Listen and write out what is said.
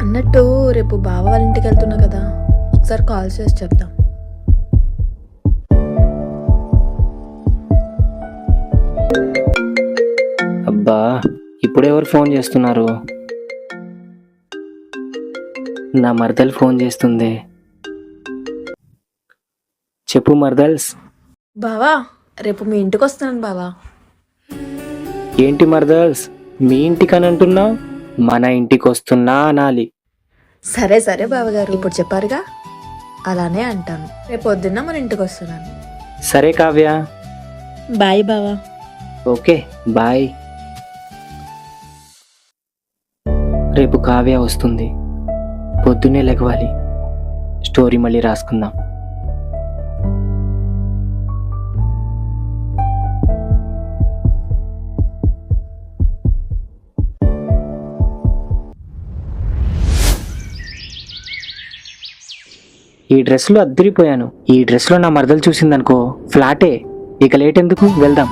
అన్నట్టు రేపు బావ వాళ్ళ ఇంటికి వెళ్తున్నా కదా, ఒకసారి కాల్ చేసి చెప్దాం. అబ్బా, ఇప్పుడెవరు ఫోన్ చేస్తున్నారు? నా మరదలు ఫోన్ చేస్తుంది. చెప్పు మరదల్స్. బావా, రేపు మీ ఇంటికి వస్తున్నాను బావా. ఏంటి మరదల్స్, మీ ఇంటికని అంటున్నావు? మన ఇంటికి వస్తున్నా అనాలి. సరే సరే బావగారు, ఇప్పుడు చెప్పారుగా, అలానే అంటాను. రేపు పొద్దున్న మన ఇంటికి వస్తున్నాను. సరే కావ్య. బాయ్ బావా. Okay bye. రేపు కావ్య వస్తుంది, పొద్దున్నే లెగవాలి. స్టోరీ మళ్ళీ రాసుకుందాం. ఈ డ్రెస్లో అద్దరిపోయాను. ఈ డ్రెస్లో నా మరదలు చూసిందనుకో ఫ్లాటే. ఇక లేట్ ఎందుకు, వెళ్దాం.